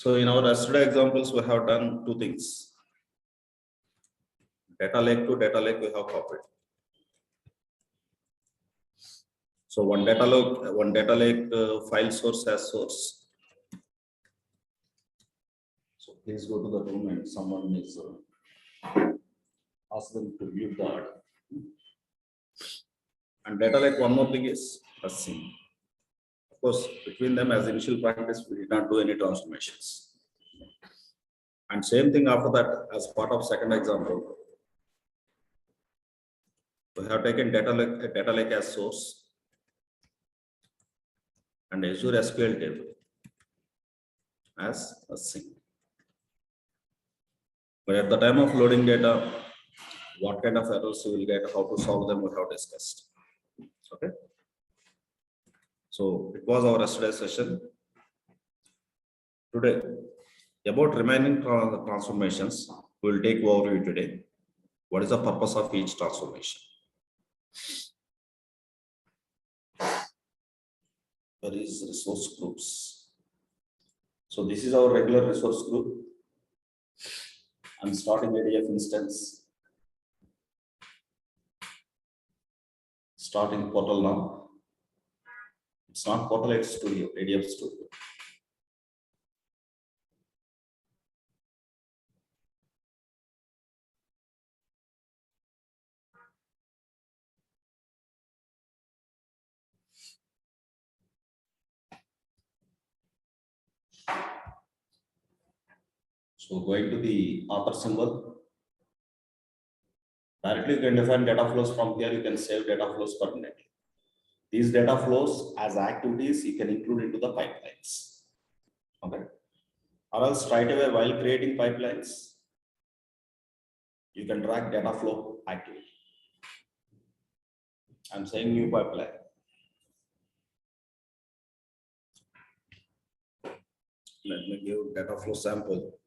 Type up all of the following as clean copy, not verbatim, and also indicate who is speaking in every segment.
Speaker 1: So in our yesterday examples, we have done two things. Data lake to data lake we have copied. So one data lake file source as source. So please go to the room and someone is ask them to view that. And data lake, one more thing is a scene. Of course, between them as initial practice, we did not do any transformations. And same thing after that, as part of second example, we have taken data lake as source and Azure SQL table as a sink. But at the time of loading data, what kind of errors you will get, how to solve them, we have discussed. Okay. So it was our yesterday session. Today, about remaining transformations, we will take overview today. What is the purpose of each transformation? There is resource groups. So this is our regular resource group. I'm starting ADF instance. Starting portal now. It's not portal, it's studio, ADF studio. So going to the author symbol, directly you can define data flows from here. You can save data flows permanently. These data flows as activities you can include into the pipelines. Okay. Or else right away while creating pipelines, you can drag data flow activity. I'm saying new pipeline. Let me give data flow sample.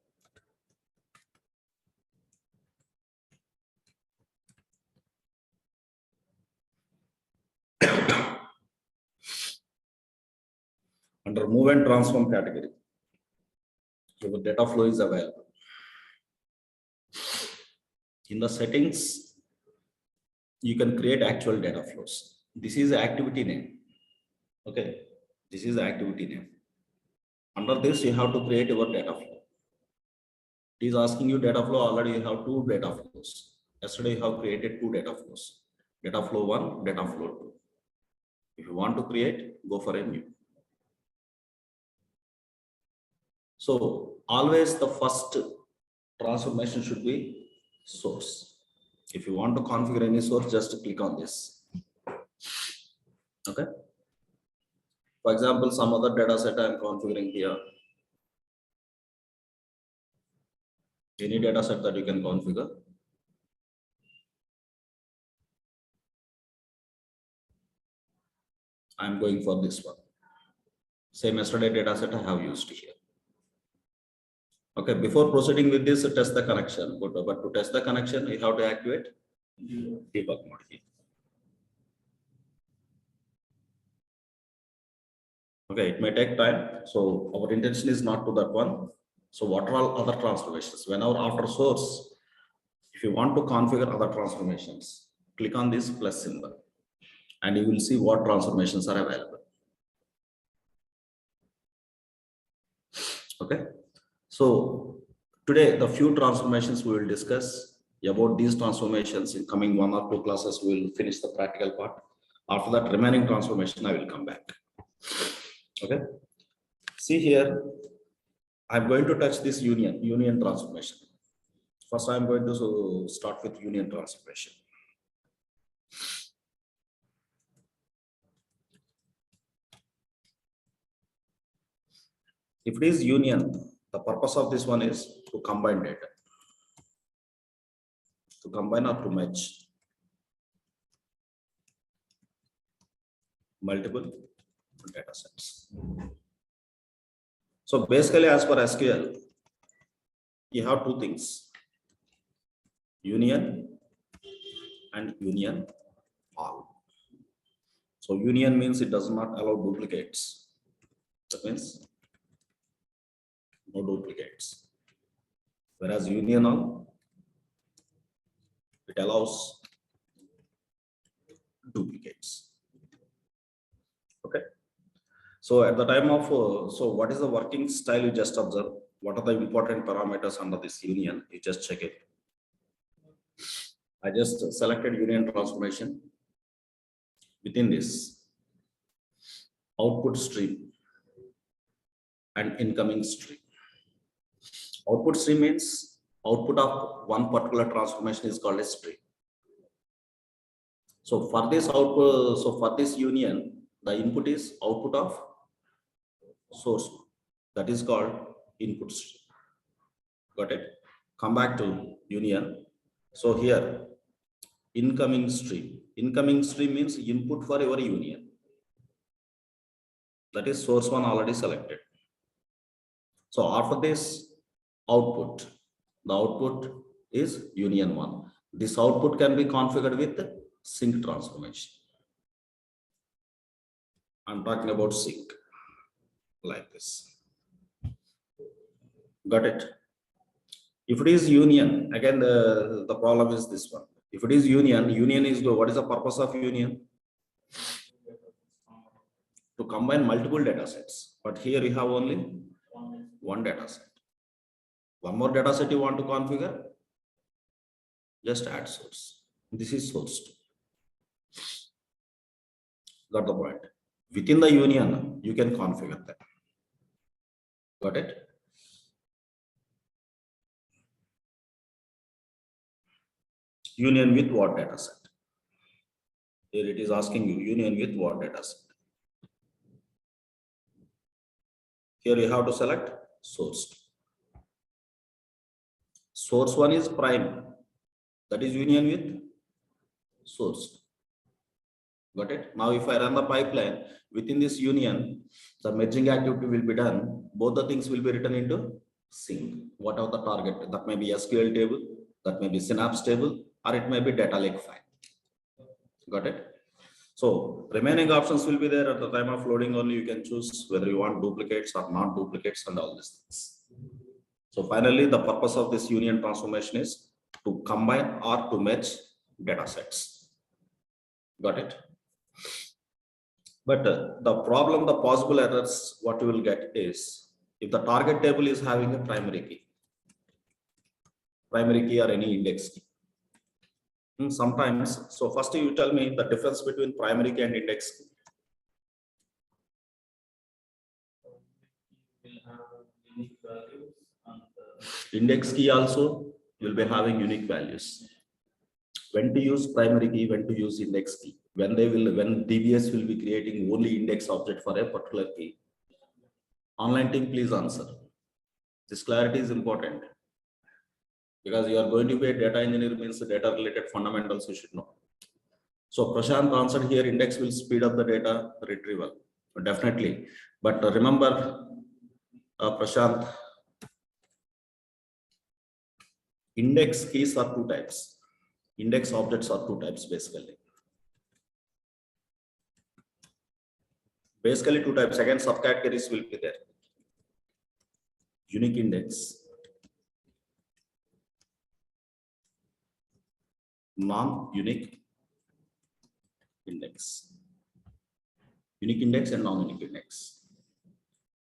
Speaker 1: Under move and transform category, your data flow is available. In the settings, you can create actual data flows. This is the activity name. Okay, this is the activity name. Under this, you have to create your data flow. It is asking you data flow. Already you have two data flows. Yesterday you have created two data flows. Data flow 1, data flow 2. If you want to create, go for a new. So always the first transformation should be source. If you want to configure any source, just click on this. Okay. For example, some other data set I am configuring here. Any data set that you can configure. I am going for this one. Same yesterday data set I have used here. Okay, before proceeding with this, test the connection. But to test the connection, you have to activate debug mode here. Okay, it may take time. So our intention is not to that one. So what are all other transformations? Whenever after source, if you want to configure other transformations, click on this plus symbol and you will see what transformations are available. Okay. So today, the few transformations we will discuss. About these transformations in coming 1 or 2 classes, we will finish the practical part. After that, remaining transformation, I will come back. Okay. See here, I'm going to touch this union transformation. First, I'm going to start with union transformation. If it is union, the purpose of this one is to combine data, to combine or to match multiple data sets. So basically, as per SQL, you have two things, union and union all. So union means it does not allow duplicates. That means no duplicates. Whereas union all, it allows duplicates. Okay. So at the time of, so what is the working style you just observe? What are the important parameters under this union? You just check it. I just selected union transformation. Within this, output stream and incoming stream. Output stream means output of one particular transformation is called a stream. So for this output, so for this union, the input is output of source. That is called input stream. Got it? Come back to union. So here, incoming stream. Incoming stream means input for your union. That is source one already selected. So after this output, the output is union one. This output can be configured with sync transformation. I'm talking about sync like this. Got it? If it is union, again, the problem is this one. If it is union, union is what is the purpose of union? To combine multiple data sets. But here you have only one data set. One more data set you want to configure? Just add source. This is source 2. Got the point? Within the union, you can configure that. Got it? Union with what data set? Here it is asking you union with what data set. Here you have to select source 2. Source 1 is prime. That is union with source 2. Got it? Now if I run the pipeline within this union, the merging activity will be done. Both the things will be written into sync. Whatever the target, that may be SQL table, that may be Synapse table, or it may be data lake file. Got it? So remaining options will be there at the time of loading only. You can choose whether you want duplicates or not duplicates and all these things. So finally, the purpose of this union transformation is to combine or to merge data sets. Got it? But the problem, the possible errors, what you will get is if the target table is having a primary key or any index key. Sometimes, so first you tell me the difference between primary key and index key. Index key also will be having unique values. When to use primary key, when to use index key, when DBS will be creating only index object for a particular key. Online team, please answer. This clarity is important because you are going to be a data engineer, means data related fundamentals you should know. So Prashant answered here, index will speed up the data retrieval. Definitely. But remember, Prashant, index keys are 2 types. Index objects are 2 types basically. Basically 2 types. Again, subcategories will be there. Unique index, non-unique index. Unique index and non-unique index.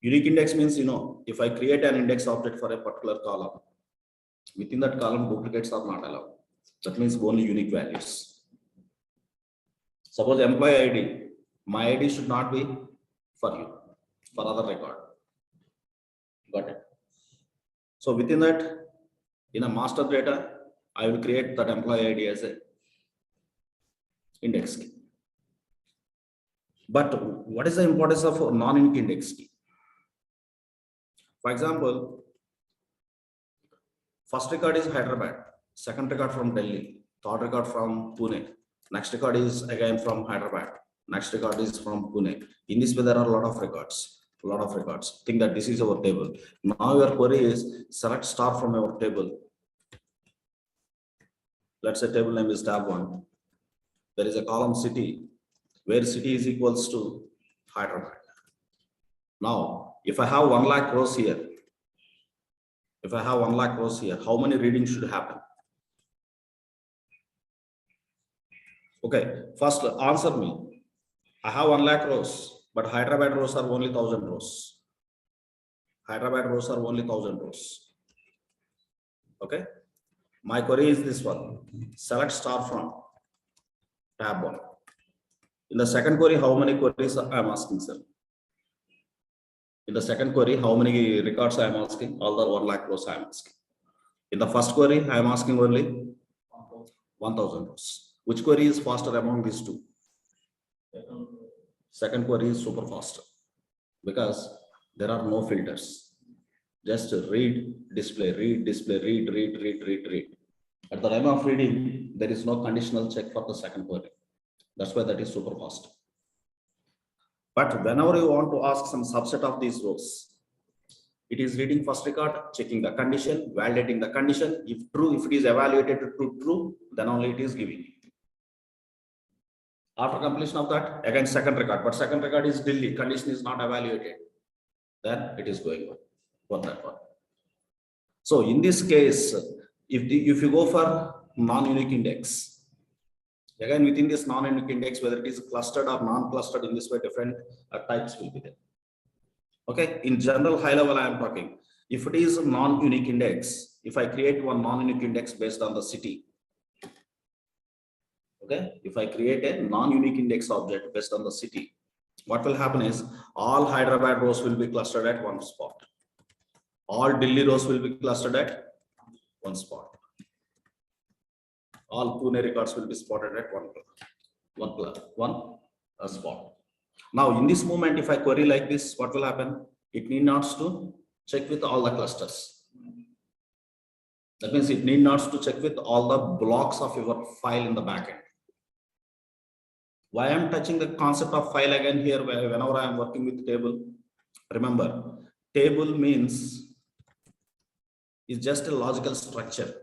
Speaker 1: Unique index means, if I create an index object for a particular column, within that column, duplicates are not allowed. That means only unique values. Suppose employee ID, my ID should not be for you, for other record. Got it? So within that, in a master data, I will create that employee ID as a index key. But what is the importance of a non-unique index key? For example, first record is Hyderabad, second record from Delhi, third record from Pune, next record is again from Hyderabad, next record is from Pune. In this way, there are a lot of records. Think that this is our table. Now your query is select star from our table. Let's say table name is tab 1. There is a column city where city is equals to Hyderabad. Now, if I have 1 lakh rows here, If I have 1 lakh rows here, how many readings should happen? Okay, first answer me. I have 1 lakh rows, but Hyderabad rows are only 1,000 rows. Hyderabad rows are only 1,000 rows. Okay, my query is this one. Select star from tab 1. In the second query, how many queries I am asking, sir? In the second query, how many records I am asking? All the 1 lakh rows I am asking. In the first query, I am asking only 1,000 rows. Which query is faster among these two? Second query is super fast because there are no filters. Just read, display, read, display, read, read, read, read, read. At the time of reading, there is no conditional check for the second query. That's why that is super fast. But whenever you want to ask some subset of these rows, it is reading first record, checking the condition, validating the condition. If true, if it is evaluated to true, then only it is giving. After completion of that, again second record, but second record is Delhi, condition is not evaluated. Then it is going on for that one. So in this case, if you go for non-unique index, again within this non-unique index, whether it is clustered or non-clustered, in this way different types will be there. Okay, in general high level I am talking. If it is a non-unique index, if I create one non-unique index based on the city, okay, if I create a non-unique index object based on the city, what will happen is all Hyderabad rows will be clustered at one spot. All Delhi rows will be clustered at one spot. All Pune records will be spotted at one spot. Now, in this moment, if I query like this, what will happen? It need not to check with all the clusters. That means it need not to check with all the blocks of your file in the backend. Why I am touching the concept of file again here, whenever I am working with table? Remember, table means is just a logical structure.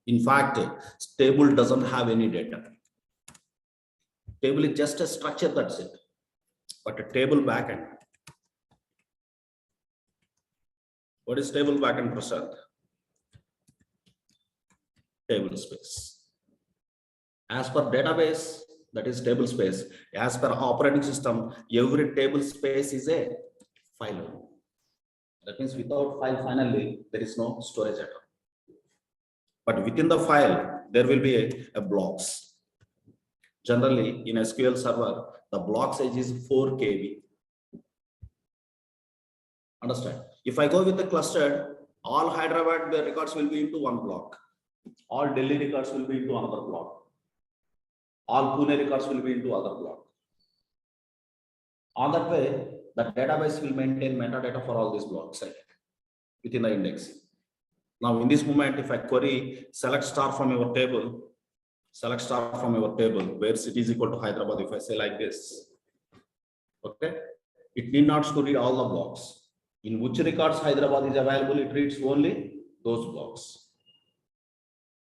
Speaker 1: In fact, table doesn't have any data. Table is just a structure, that's it. But a table backend. What is table backend, Prasad? Table space. As per database, that is table space. As per operating system, every table space is a file. That means without file, finally, there is no storage at all. But within the file, there will be a blocks. Generally, in SQL Server, the block size is 4 KB. Understand? If I go with the clustered, all Hyderabad records will be into one block. All Delhi records will be into another block. All Pune records will be into other block. On that way, the database will maintain metadata for all these blocks within the index. Now, in this moment, if I query select star from your table, where city is equal to Hyderabad, if I say like this, okay, it need not to read all the blocks. In which records Hyderabad is available, it reads only those blocks.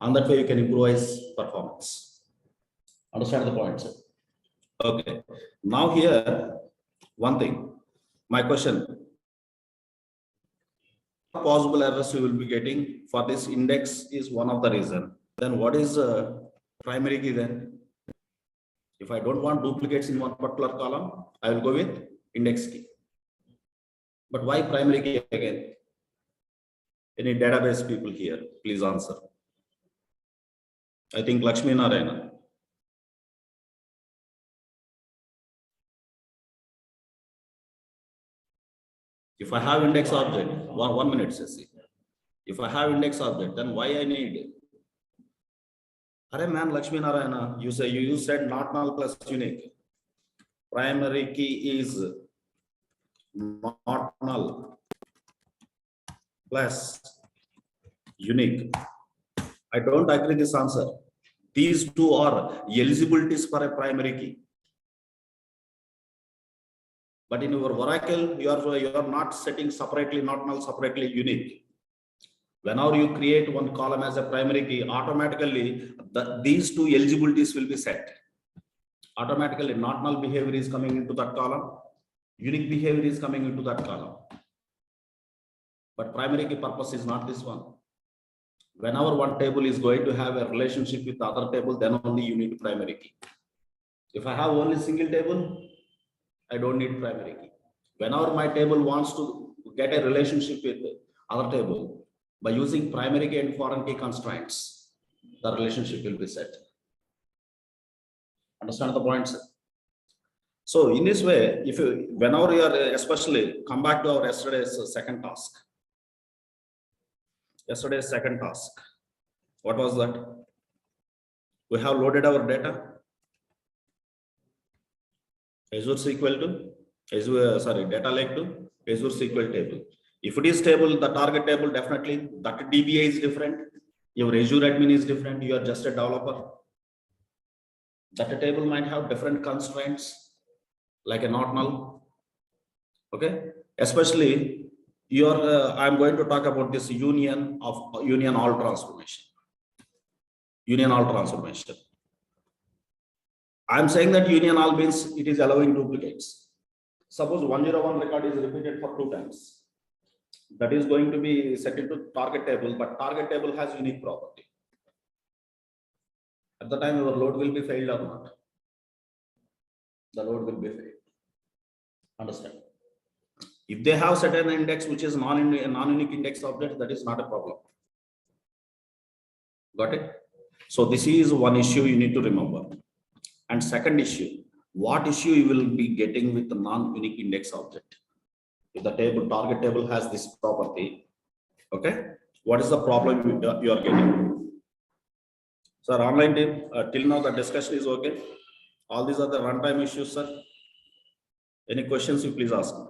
Speaker 1: On that way, you can improvise performance. Understand the point, sir? Okay. Now here, one thing, my question, possible errors you will be getting for this index is one of the reason. Then what is primary key then? If I don't want duplicates in one particular column, I will go with index key. But why primary key again? Any database people here, please answer. I think Lakshmi Narayana. If I have index object, one minute, Ceci. If I have index object, then why I need? Arey man, Lakshmi Narayana, you said not null plus unique. Primary key is not null plus unique. I don't agree this answer. These two are eligibilities for a primary key. But in your Oracle, you are not setting separately, not null, separately unique. Whenever you create one column as a primary key, automatically these two eligibilities will be set. Automatically, not null behavior is coming into that column. Unique behavior is coming into that column. But primary key purpose is not this one. Whenever one table is going to have a relationship with the other table, then only you need primary key. If I have only single table, I don't need primary key. Whenever my table wants to get a relationship with other table, by using primary key and foreign key constraints, the relationship will be set. Understand the points? So in this way, if you, whenever you are, especially come back to our yesterday's second task. Yesterday's second task. What was that? We have loaded our data. Azure SQL to Azure, data lake to Azure SQL table. If it is table, the target table, definitely that DBA is different. Your Azure admin is different. You are just a developer. That table might have different constraints, like a not null. Okay, especially your. I'm going to talk about this union all transformation. Union all transformation. I'm saying that union all means it is allowing duplicates. Suppose 101 record is repeated for 2 times. That is going to be set into target table, but target table has unique property. At the time, your load will be failed or not. The load will be failed. Understand? If they have certain index which is non-unique index object, that is not a problem. Got it? So this is one issue you need to remember. And second issue, what issue you will be getting with the non-unique index object? If the table target table has this property, okay, what is the problem you are getting? Sir, online team, till now the discussion is okay. All these are the runtime issues, sir. Any questions you please ask me.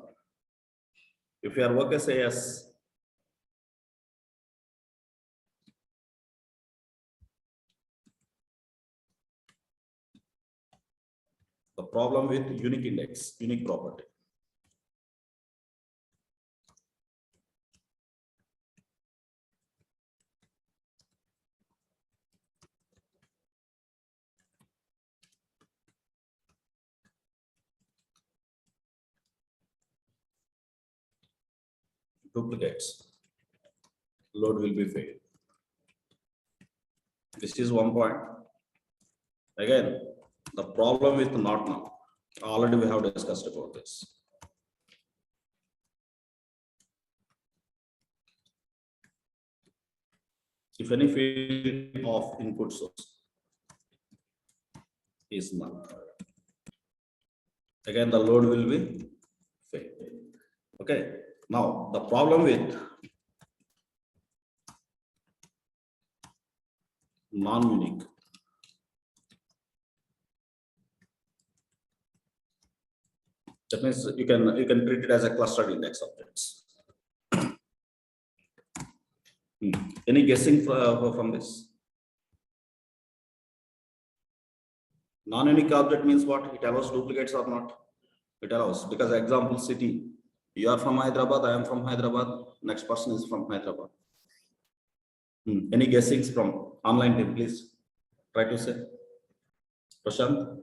Speaker 1: If you are okay, say yes. The problem with unique index, unique property. Duplicates. Load will be failed. This is one point. Again, the problem with not now. Already we have discussed about this. If any field of input source is null, again the load will be failed. Okay. Now the problem with non-unique. That means you can treat it as a clustered index objects. Any guessing from this? Non-unique object means what? It allows duplicates or not? It allows, because example city. You are from Hyderabad, I am from Hyderabad, next person is from Hyderabad. Any guessings from online team, please? Try to say. Prashant?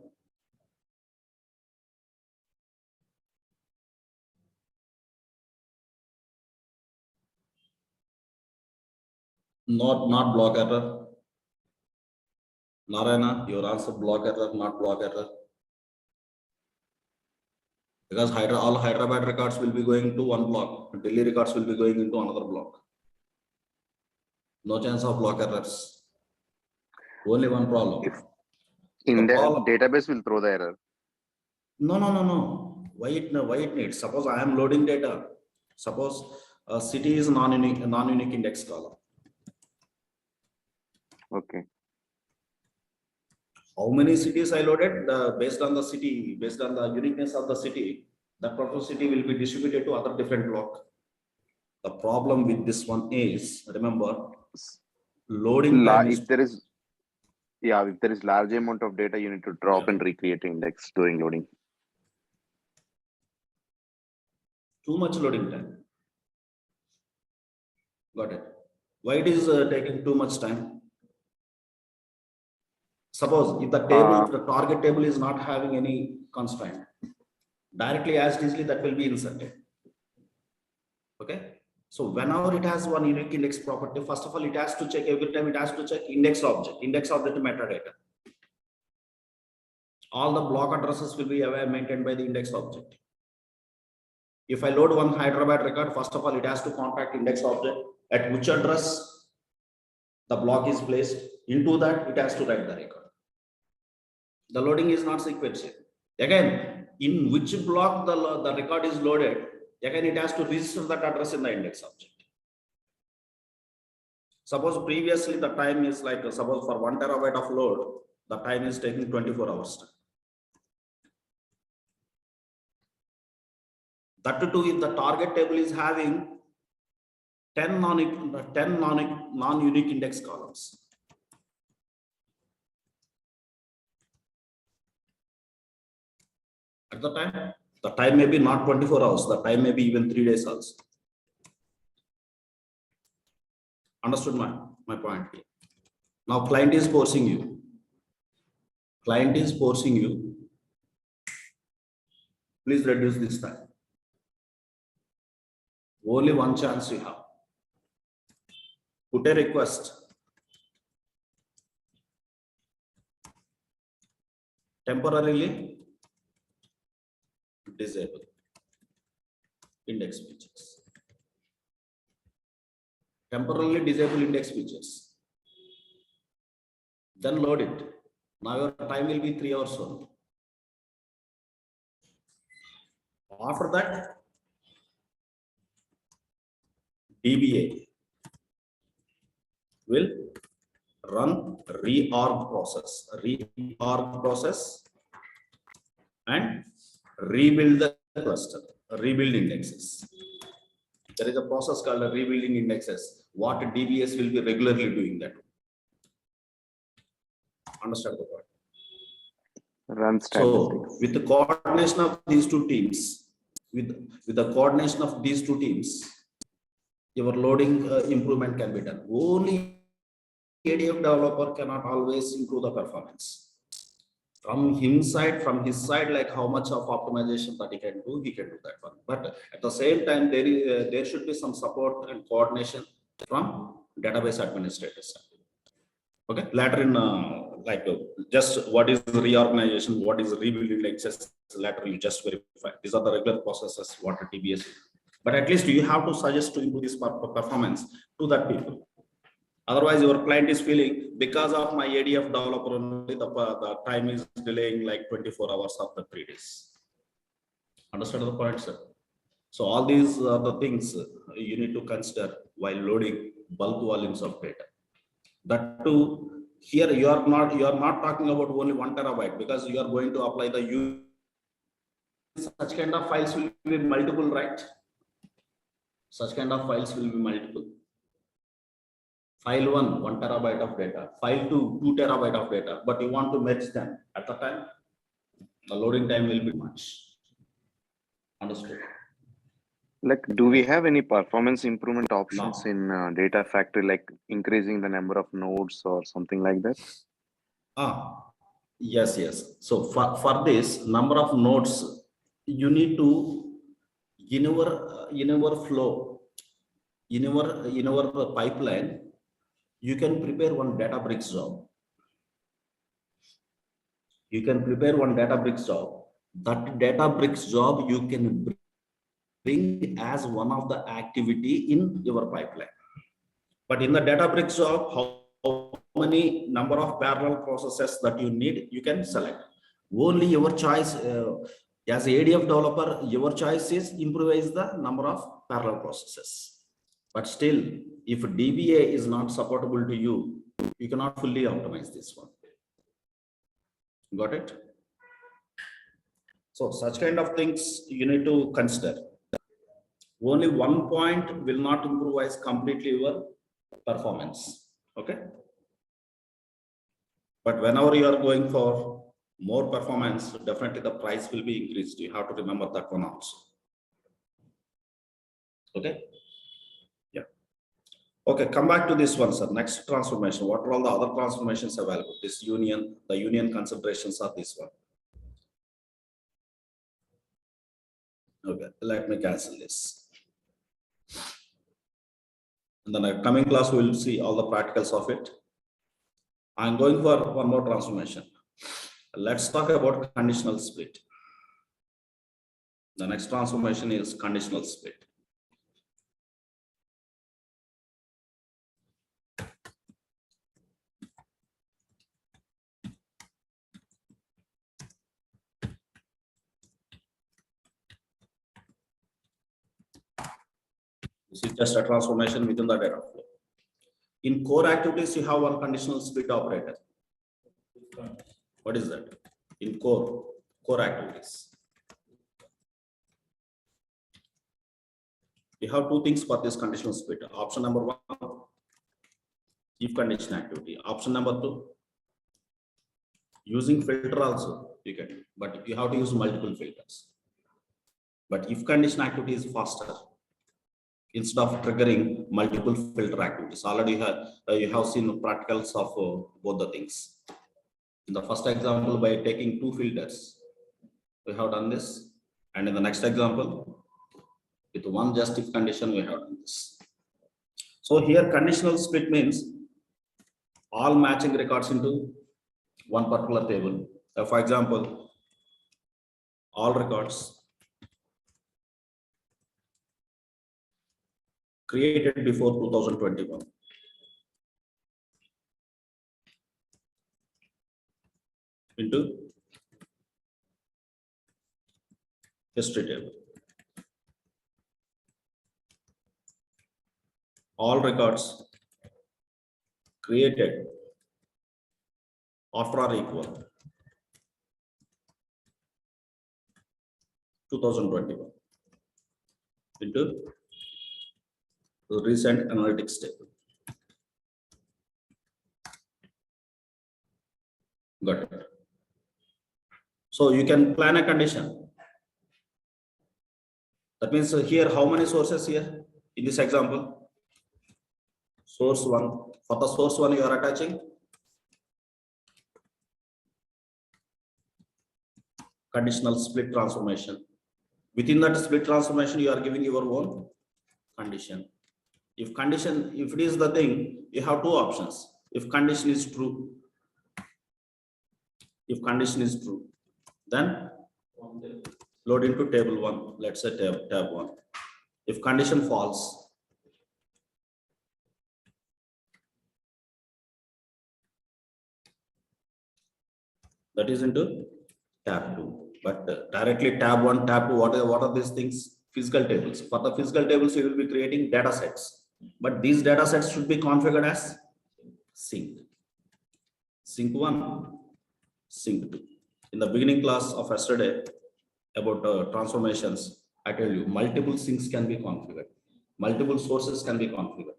Speaker 1: Not block error. Narayana, your answer block error, not block error. Because all Hyderabad records will be going to one block, Delhi records will be going into another block. No chance of block errors. Only one problem.
Speaker 2: If in the database will throw the error.
Speaker 1: No. Why it needs? Suppose I am loading data. Suppose city is non-unique index column.
Speaker 2: Okay.
Speaker 1: How many cities I loaded? Based on the city, based on the uniqueness of the city, that particular city will be distributed to other different block. The problem with this one is, remember, loading time
Speaker 2: if there is large amount of data, you need to drop and recreate index during loading.
Speaker 1: Too much loading time. Got it. Why it is taking too much time? Suppose if the table, if the target table is not having any constraint, directly as easily that will be inserted. Okay. So whenever it has one unique index property, first of all, it has to check every time, it has to check index object metadata. All the block addresses will be maintained by the index object. If I load one Hyderabad record, first of all, it has to contact index object at which address the block is placed. Into that, it has to write the record. The loading is not sequential. Again, in which block the record is loaded, again, it has to register that address in the index object. Suppose previously the time is like, suppose for 1 terabyte of load, the time is taking 24 hours. That too, if the target table is having 10 non-unique index columns. At the time may be not 24 hours, the time may be even 3 days also. Understood my point here. Now client is forcing you. Please reduce this time. Only one chance you have. Put a request. Temporarily disable index features. Temporarily disable index features. Then load it. Now your time will be 3 hours only. After that, DBA will run reorg process and rebuild the cluster, rebuild indexes. There is a process called rebuilding indexes. What DBS will be regularly doing that. Understand the point?
Speaker 2: Run statistics.
Speaker 1: So with the coordination of these two teams, your loading improvement can be done. Only ADF developer cannot always improve the performance. From his side, like how much of optimization that he can do that one. But at the same time, there should be some support and coordination from database administrators. Okay, later in just what is the reorganization, what is rebuilding indexes, later you just verify. These are the regular processes what TBS is. But at least you have to suggest to improve this performance to that people. Otherwise, your client is feeling because of my ADF developer only the time is delaying like 24 hours after 3 days. Understand the point, sir? So all these are the things you need to consider while loading bulk volumes of data. That too, here you are not talking about only 1 terabyte because you are going to apply the such kind of files will be multiple, right? Such kind of files will be multiple. File 1 terabyte of data, file 2 terabyte of data, but you want to merge them at the time, the loading time will be much. Understood?
Speaker 2: Like, do we have any performance improvement options in data factory, like increasing the number of nodes or something like that?
Speaker 1: Yes. So for this number of nodes, you need to in our flow, in our pipeline, you can prepare one Databricks job. That Databricks job you can bring as one of the activity in your pipeline. But in the Databricks job, how many number of parallel processes that you need, you can select. Only your choice, as a ADF developer, your choice is improvise the number of parallel processes. But still, if DBA is not supportable to you, you cannot fully optimize this one. Got it? So such kind of things you need to consider. Only one point will not improvise completely your performance. Okay. But whenever you are going for more performance, definitely the price will be increased. You have to remember that one also. Okay. Yeah. Okay, come back to this one, sir. Next transformation. What are all the other transformations available? This union, the union considerations are this one. Okay, let me cancel this. In the coming class, we will see all the practicals of it. I'm going for one more transformation. Let's talk about conditional split. The next transformation is conditional split. This is just a transformation within the data flow. In core activities, you have one conditional split operator. What is that? In core activities, you have two things for this conditional split. Option number one, if condition activity. Option number two, using filter also you can, but you have to use multiple filters. But if condition activity is faster, instead of triggering multiple filter activities. Already you have seen the practicals of both the things. In the first example, by taking two filters, we have done this, and in the next example, with one just if condition, we have done this. So here conditional split means all matching records into one particular table. For example, all records created before 2021 into history table. All records created after or equal 2021 into the recent analytics table. Got it. So you can plan a condition. That means here, how many sources here in this example? Source one. For the source one, you are attaching conditional split transformation. Within that split transformation, you are giving your own condition. If it is the thing, you have two options. If condition is true, then load into table one. Let's say tab one. If condition false, that is into tab two. But directly tab one, tab two. What are these things? Physical tables. For the physical tables, you will be creating data sets. But these data sets should be configured as sync. Sync one, sync two. In the beginning class of yesterday about transformations, I tell you multiple syncs can be configured. Multiple sources can be configured.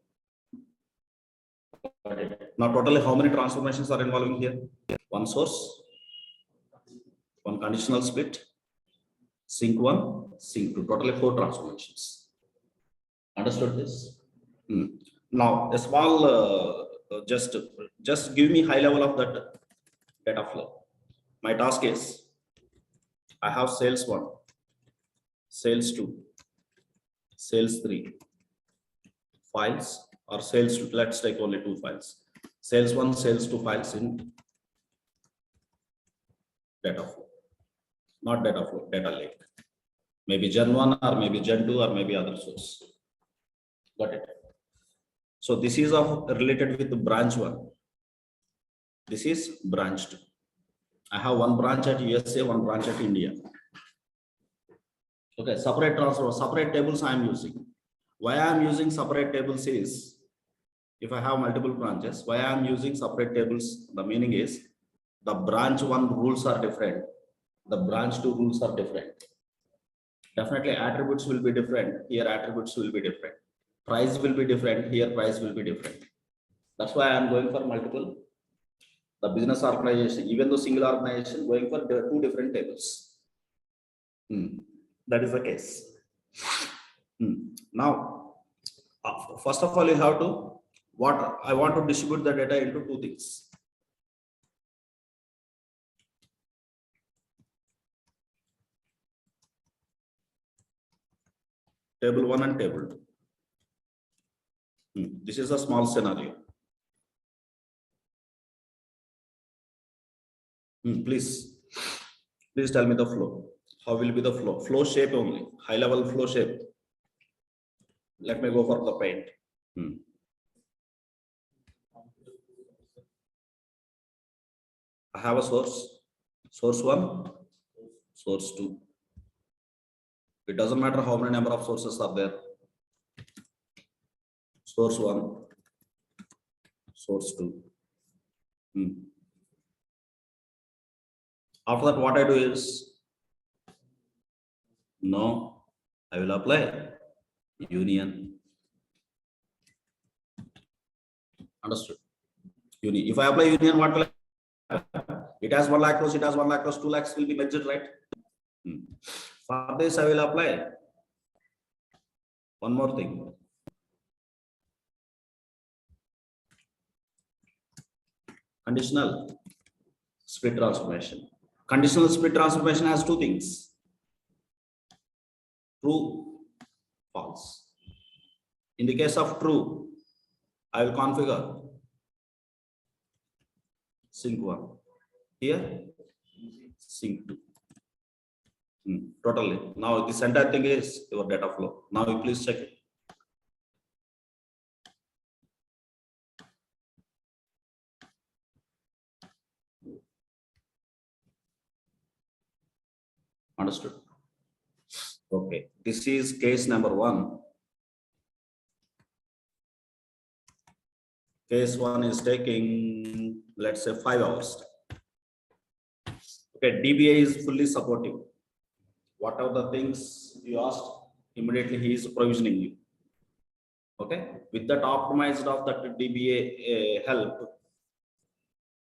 Speaker 1: Now totally how many transformations are involving here? One source, one conditional split, sync one, sync two, totally 4 transformations. Understood this? Now a small just give me high level of that data flow. My task is I have sales 1, sales 2, sales 3 files, or sales 2, let's take only 2 files. Sales 1, sales 2 files in data flow. Not data flow, data lake. Maybe Gen 1 or maybe Gen 2 or maybe other source. Got it? So this is related with the branch 1. This is branch 2. I have one branch at USA, one branch at India. Okay, separate transfer, separate tables I am using. Why I am using separate tables is, if I have multiple branches, why I am using separate tables, the meaning is the branch 1 rules are different, the branch 2 rules are different. Definitely attributes will be different, here attributes will be different. Price will be different, here price will be different. That's why I am going for multiple. The business organization, even though single organization, going for 2 different tables. That is the case. Now, first of all, you have to, what I want to distribute the data into 2 things. Table 1 and table 2. This is a small scenario. Please tell me the flow. How will be the flow? Flow shape only, high level flow shape. Let me go for the paint. I have a source 1, source 2. It doesn't matter how many number of sources are there. Source 1, source 2. After that, what I do is, no, I will apply union. Understood? Union. If I apply union, what will happen? It has 1 lakh rows, it has 1 lakh rows, 2 lakhs will be measured, right? For this, I will apply one more thing. Conditional split transformation. Conditional split transformation has 2 things. True, false. In the case of true, I will configure sync 1. Here, sync 2. Totally. Now this entire thing is your data flow. Now you please check it. Understood? Okay. This is case number 1. Case 1 is taking, let's say, 5 hours. Okay, DBA is fully supportive. What are the things you asked? Immediately he is provisioning you. Okay, with that optimized of that DBA help,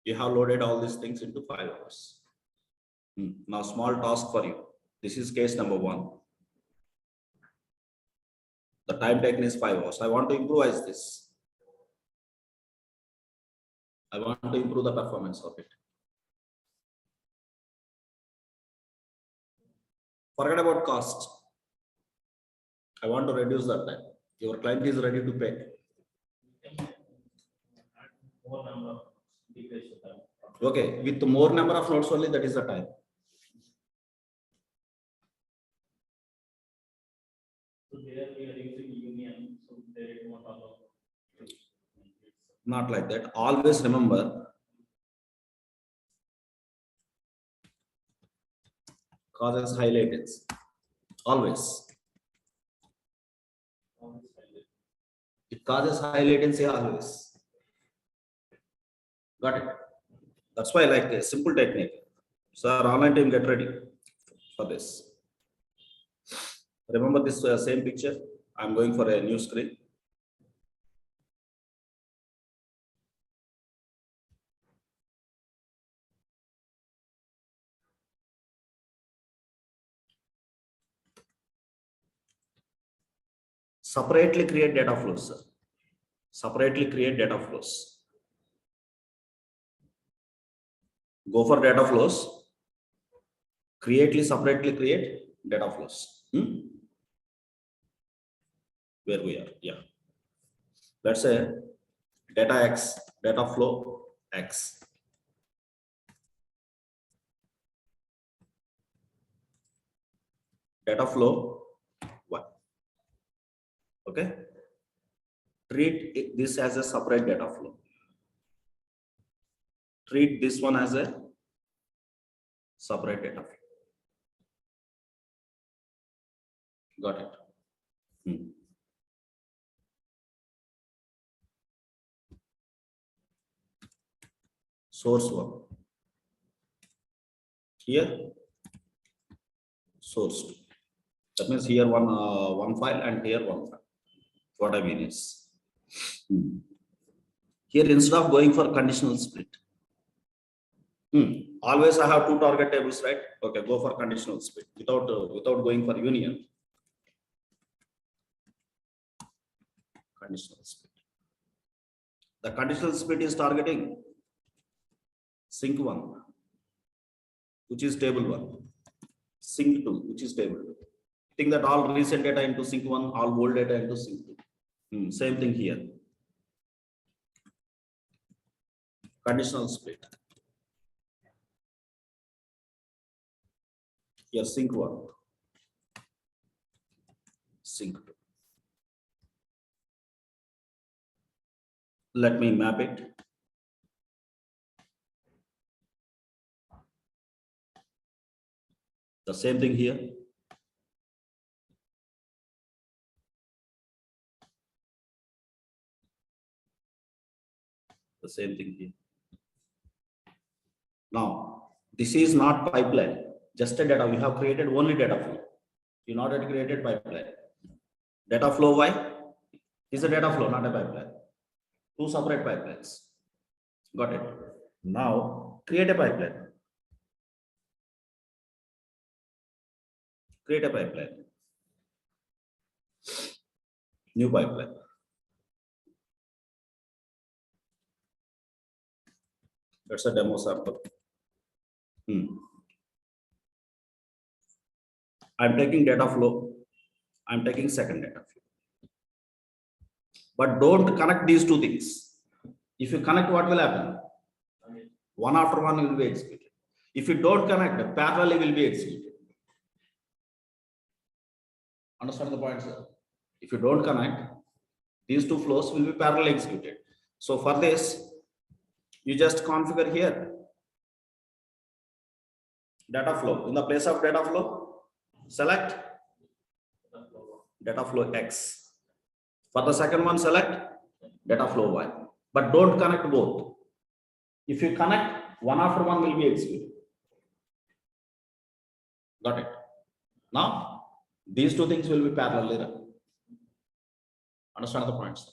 Speaker 1: you have loaded all these things into 5 hours. Now, small task for you. This is case number 1. The time taken is 5 hours. I want to improvise this. I want to improve the performance of it. Forget about cost. I want to reduce that time. Your client is ready to pay. Okay, with more number of nodes only, that is the time.
Speaker 3: So there we are using union, so there is not allowed.
Speaker 1: Not like that. Always remember, causes high latency. Always. It causes high latency always. Got it? That's why I like a simple technique. So our online team, get ready for this. Remember this same picture? I'm going for a new screen. Separately create data flows, sir. Separately create data flows. Go for data flows. Separately create data flows. Where we are, yeah. Let's say data X, data flow X. Data flow Y. Okay. Treat this as a separate data flow. Treat this one as a separate data flow. Got it? Source 1. Here, source 2. That means here one file and here one file. What I mean is, here instead of going for conditional split, always I have 2 target tables, right? Okay, go for conditional split without going for union. Conditional split. The conditional split is targeting sync 1, which is table 1, sync 2, which is table 2. Think that all recent data into sync 1, all old data into sync 2. Same thing here. conditional split. Here sync 1, sync 2. Let me map it. The same thing here. The same thing here. Now, this is not pipeline, just a data. We have created only data flow. You not yet created pipeline. Data flow, why? Is a data flow, not a pipeline. Two separate pipelines. Got it. Now, create a pipeline. Create a pipeline. New pipeline. That's a demo sample. I'm taking data flow. I'm taking second data flow. But don't connect these two things. If you connect, what will happen? One after one will be executed. If you don't connect, parallelly will be executed. Understand the point, sir? If you don't connect, these two flows will be parallel executed. So for this, you just configure here data flow. In the place of data flow, select data flow X. For the second one, select data flow Y. But don't connect both. If you connect, one after one will be executed. Got it? Now, these two things will be parallelly run. Understand the points?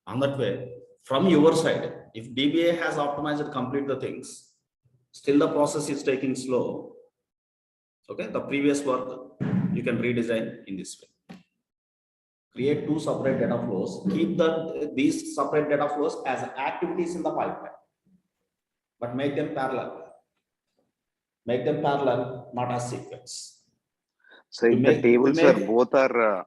Speaker 1: On that way, from your side, if DBA has optimized complete the things, still the process is taking slow. Okay, the previous work you can redesign in this way. Create two separate data flows. Keep these separate data flows as activities in the pipeline, but make them parallel. Make them parallel, not as sequence.
Speaker 2: So if the tables are both are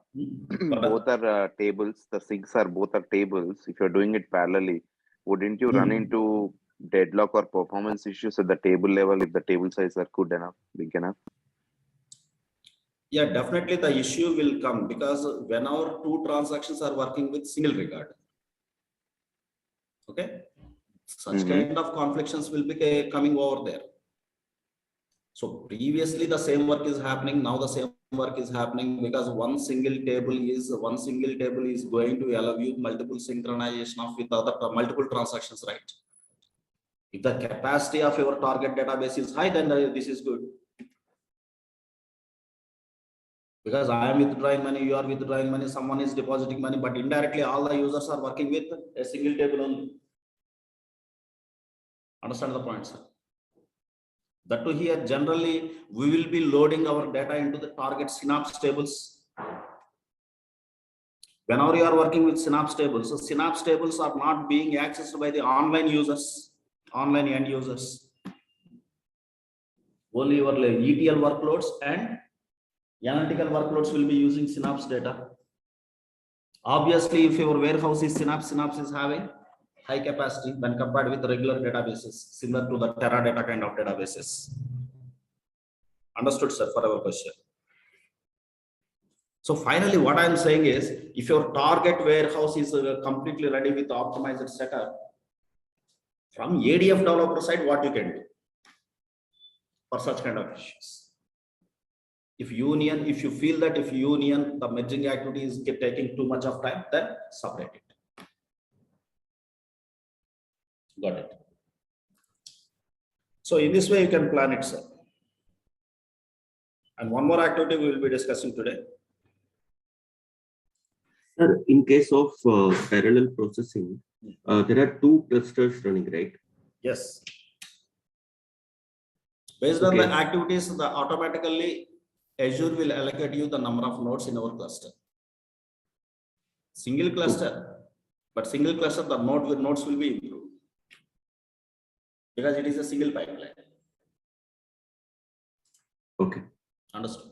Speaker 2: tables, the sinks are both are tables. If you're doing it parallelly, wouldn't you run into deadlock or performance issues at the table level if the table size are good enough, big enough?
Speaker 1: Yeah, definitely the issue will come because when our two transactions are working with single record, okay, such kind of conflicts will be coming over there. So previously the same work is happening, now the same work is happening because one single table is going to allow you multiple synchronization of with other multiple transactions, right? If the capacity of your target database is high, then this is good. Because I am withdrawing money, you are withdrawing money, someone is depositing money, but indirectly all the users are working with a single table only. Understand the point, sir? That too here, generally, we will be loading our data into the target synapse tables. Whenever you are working with synapse tables, so synapse tables are not being accessed by the online users, online end users. Only your ETL workloads and analytical workloads will be using synapse data. Obviously, if your warehouse is synapse is having high capacity when compared with regular databases, similar to the Teradata kind of databases. Understood, sir, for our question. So finally, what I'm saying is, if your target warehouse is completely ready with optimized setup, from ADF developer side, what you can do for such kind of issues? If you feel that the merging activity is taking too much of time, then separate it. Got it. So in this way, you can plan it, sir. And one more activity we will be discussing today.
Speaker 4: Sir, in case of parallel processing, there are two clusters running, right?
Speaker 1: Yes. Based on the activities, automatically Azure will allocate you the number of nodes in our cluster. Single cluster, but single cluster, the nodes will be improved because it is a single pipeline.
Speaker 4: Okay.
Speaker 1: Understood.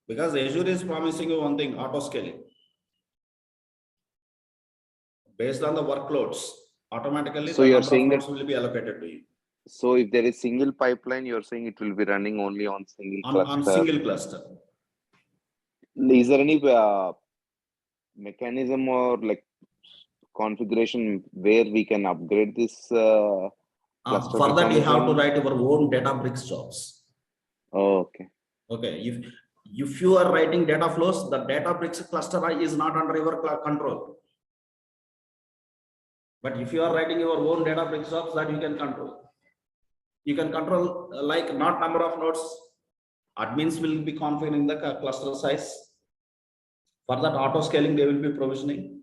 Speaker 1: Because Azure is promising you one thing, auto scaling. Based on the workloads, automatically
Speaker 2: So
Speaker 1: the
Speaker 2: you're
Speaker 1: number of
Speaker 2: saying that,
Speaker 1: nodes will be allocated to you
Speaker 2: so if there is single pipeline, you're saying it will be running only on single
Speaker 1: on
Speaker 2: cluster.
Speaker 1: single cluster.
Speaker 2: Is there any mechanism or like configuration where we can upgrade this cluster
Speaker 1: For that, you have to
Speaker 2: mechanism?
Speaker 1: write your own Databricks jobs.
Speaker 2: Oh, okay.
Speaker 1: Okay, if you are writing data flows, the Databricks cluster is not under your control. But if you are writing your own Databricks jobs, that you can control. You can control like not number of nodes. Admins will be configuring the cluster size. For that auto scaling, they will be provisioning.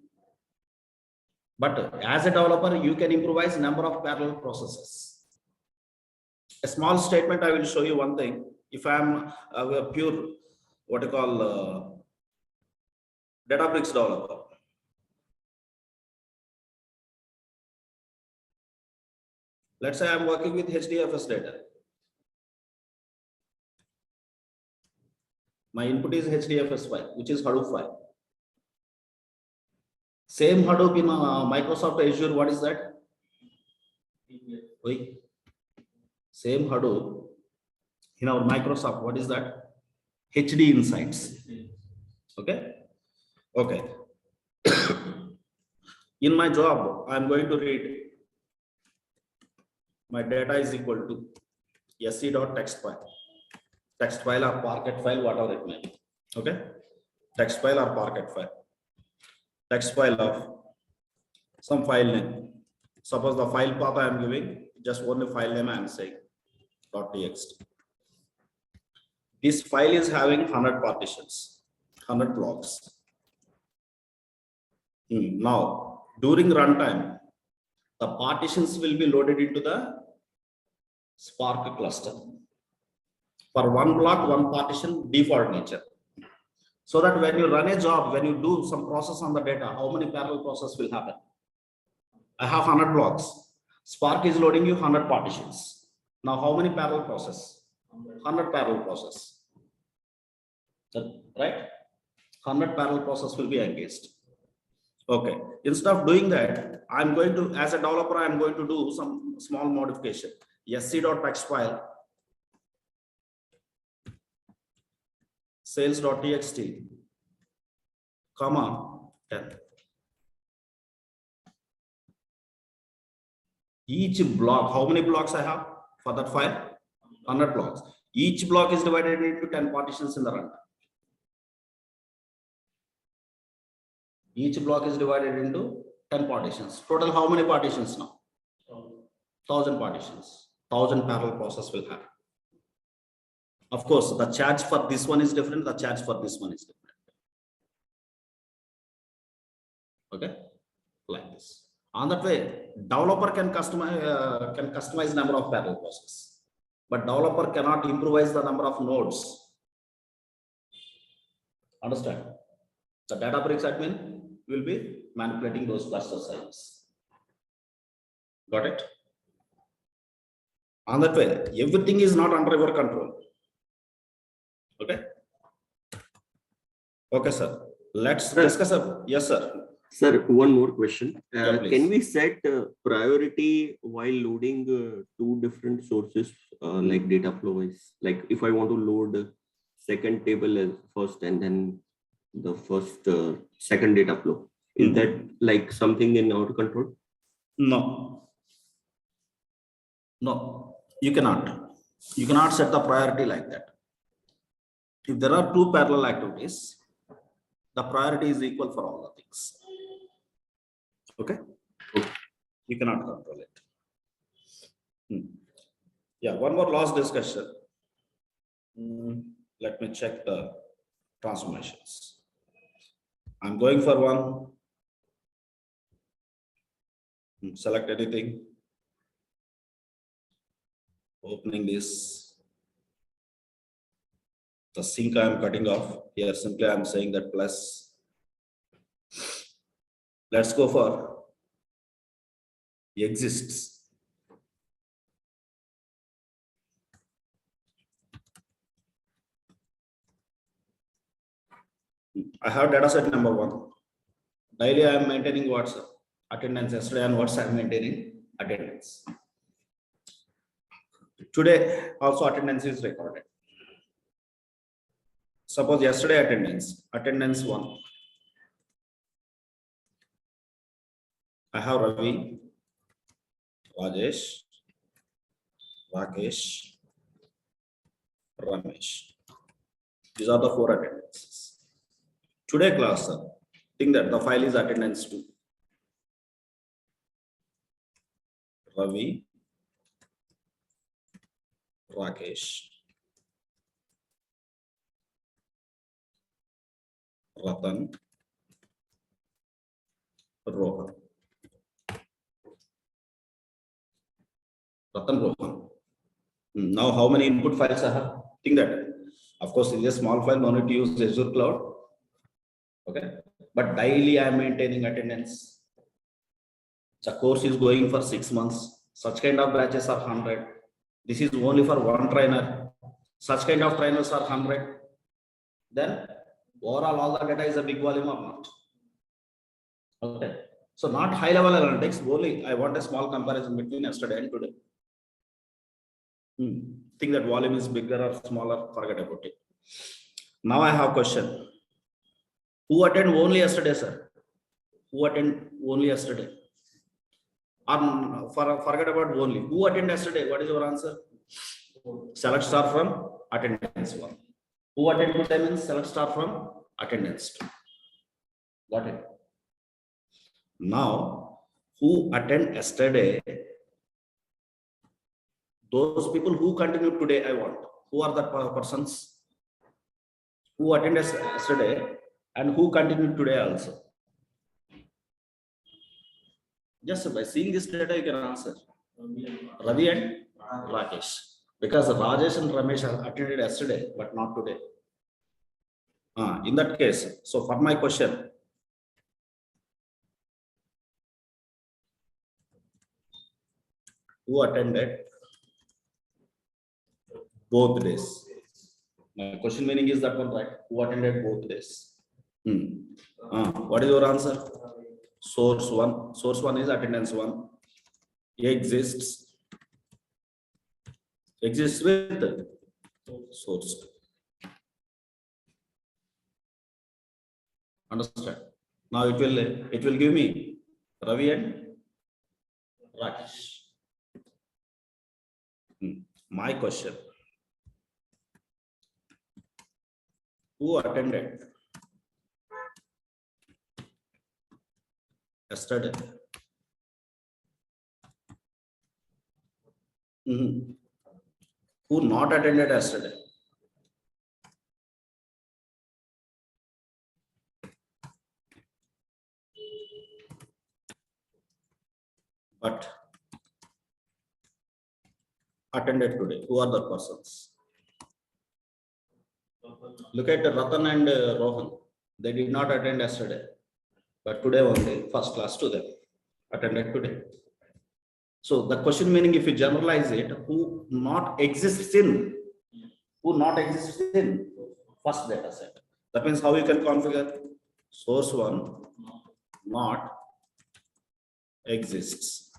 Speaker 1: But as a developer, you can improvise number of parallel processes. A small statement, I will show you one thing. If I am a pure, what you call, Databricks developer. Let's say I'm working with HDFS data. My input is HDFS file, which is Hadoop file. Same Hadoop in Microsoft Azure, what is that? Wait. Same Hadoop in our Microsoft, what is that? HD Insights. Okay. Okay. In my job, I'm going to read my data is equal to sc.text file. Text file or Parquet file, whatever it may be. Okay. Text file or Parquet file. Text file of some file name. Suppose the file path I am giving, just only file name I am saying .txt. This file is having 100 partitions, 100 blocks. Now, during runtime, the partitions will be loaded into the Spark cluster. For one block, one partition, default nature. So that when you run a job, when you do some process on the data, how many parallel process will happen? I have 100 blocks. Spark is loading you 100 partitions. Now, how many parallel process? 100 parallel process. Right? 100 parallel process will be engaged. Okay. Instead of doing that, I'm going to, as a developer, I'm going to do some small modification. sc.text file, sales.txt, comma 10. Each block, how many blocks I have for that file? 100 blocks. Each block is divided into 10 partitions in the runtime. Each block is divided into 10 partitions. Total, how many partitions now? 1000 partitions. 1000 parallel process will happen. Of course, the charge for this one is different. The charge for this one is different. Okay, like this. On that way, developer can customize number of parallel processes, but developer cannot improvise the number of nodes. Understand? The Databricks admin will be manipulating those cluster sizes. Got it? On that way, everything is not under your control. Okay. Okay, sir. Let's discuss. Yes, sir.
Speaker 4: Sir, one more question.
Speaker 1: Yeah, please.
Speaker 4: Can we set priority while loading two different sources like data flow is? Like if I want to load second table as first and then the first second data flow, is that like something in our control?
Speaker 1: No. No, you cannot. You cannot set the priority like that. If there are two parallel activities, the priority is equal for all the things. Okay? You cannot control it. Yeah, one more last discussion. Let me check the transformations. I'm going for one. Select anything. Opening this. The sync I am cutting off. Here simply I am saying that plus. Let's go for exists. I have data set number 1. Daily I am maintaining what, sir? attendance yesterday and what's I'm maintaining attendance. Today also attendance is recorded. Suppose yesterday attendance 1. I have Ravi, Rajesh, Rakesh, Ramesh. These are the 4 attendances. Today class, sir, think that the file is attendance 2. Ravi, Rakesh, Ratan, Rohan. Ratan, Rohan. Now how many input files I have? Think that. Of course, it is a small file, no need to use Azure Cloud. Okay. But daily I am maintaining attendance. The course is going for 6 months. Such kind of batches are 100. This is only for one trainer. Such kind of trainers are 100. Then overall all the data is a big volume or not? Okay. So not high level analytics, only I want a small comparison between yesterday and today. Think that volume is bigger or smaller, forget about it. Now I have question. Who attended only yesterday, sir? Who attended only yesterday? Forget about only. Who attended yesterday? What is your answer? Select star from attendance 1. Who attended today means select star from attendance 2. Got it? Now, who attended yesterday? Those people who continued today, I want. Who are the persons who attended yesterday and who continued today also? Just by seeing this data, you can answer. Ravi and Rakesh. Because Rajesh and Ramesh have attended yesterday, but not today. In that case, so for my question, who attended both days? My question meaning is that one, right? Who attended both days? What is your answer? Source 1. Source 1 is attendance 1. Exists with source. Understand? Now it will give me Ravi and Rakesh. My question. Who attended yesterday? Who not attended yesterday? But attended today. Who are the persons? Look at Ratan and Rohan. They did not attend yesterday, but today only first class to them attended today. So the question meaning, if you generalize it, who not exists in first data set. That means how you can configure source 1 not exists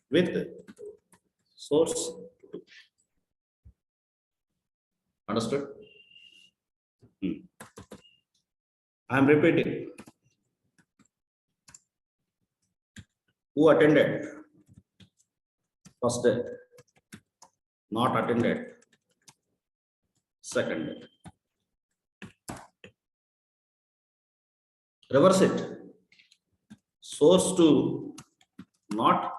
Speaker 1: with source 2. Understood? I am repeating. Who attended first day? Not attended second day. Reverse it. Source 2 not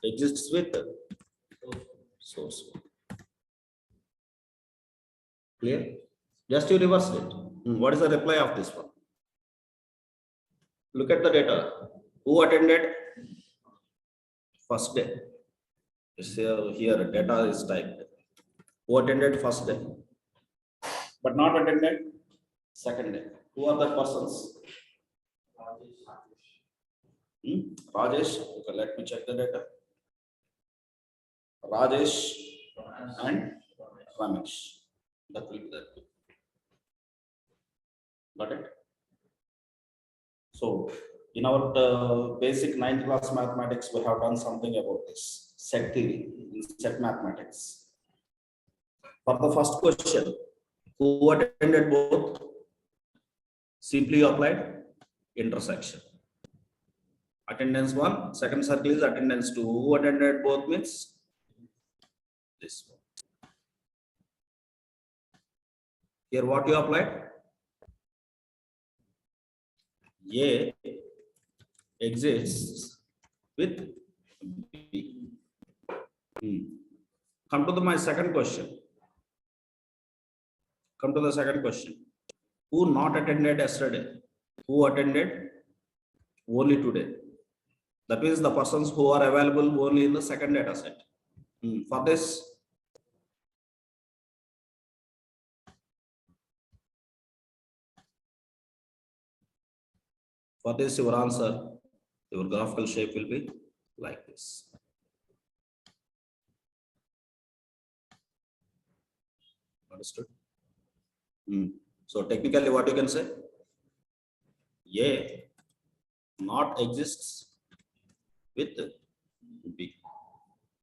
Speaker 1: exists with source 1. Clear? Just you reverse it. What is the reply of this one? Look at the data. Who attended first day? Here data is typed. Who attended first day, but not attended second day? Who are the persons? Rajesh. Okay, let me check the data. Rajesh and Ramesh. That will be that. Got it? So In our basic 9th class mathematics, we have done something about this set theory in set mathematics. For the first question, who attended both? Simply applied intersection. Attendance 1, second circle is attendance 2. Who attended both means this one. Here what you applied? A exists with B. Come to my second question. Come to the second question. Who not attended yesterday? Who attended only today? That means the persons who are available only in the second data set. For this, your answer, your graphical shape will be like this. Understood? So technically what you can say? A not exists with B.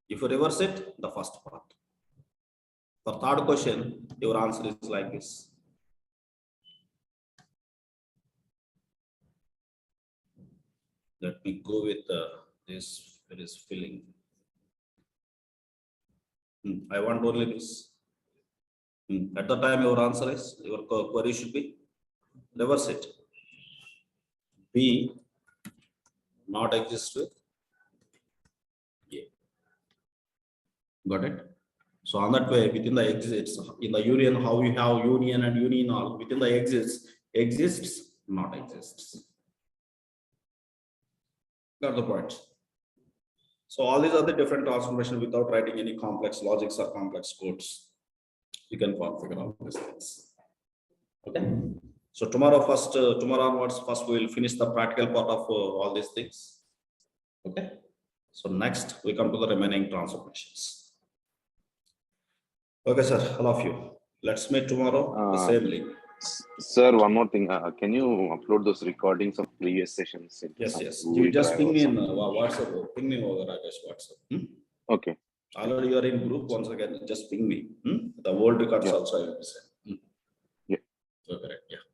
Speaker 1: If you reverse it, the first part. For third question, your answer is like this. Let me go with this. It is filling. I want only this. At the time, your answer is, your query should be reverse it. B not exist with A. Got it? So on that way, within the exits, in the union, how you have union and union all, within the exists, not exists. Got the point? So all these are the different transformations without writing any complex logics or complex codes. You can configure all these things. Okay. So tomorrow onwards, first we will finish the practical part of all these things. Okay. So next we come to the remaining transformations. Okay, sir. All of you. Let's meet tomorrow. The same link.
Speaker 2: Sir, one more thing. Can you upload those recordings of previous sessions?
Speaker 1: Yes. You just ping me in WhatsApp. Ping me over Rakesh WhatsApp.
Speaker 2: Okay.
Speaker 1: Already you are in group. Once again, just ping me. The old records also I will be sent.
Speaker 2: Yeah.
Speaker 1: So correct. Yeah.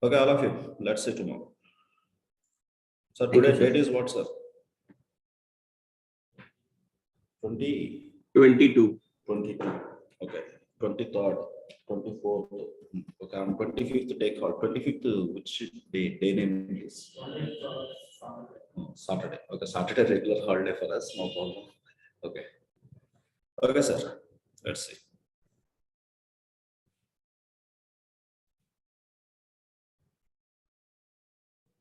Speaker 1: Okay, all of you. Let's see tomorrow. So today date is what, sir?
Speaker 4: 22.
Speaker 1: Okay. 23rd, 24th. Okay, on 25th take call. 25th, which day name is? Saturday. Okay, Saturday regular holiday for us. No problem. Okay. Okay, sir. Let's see.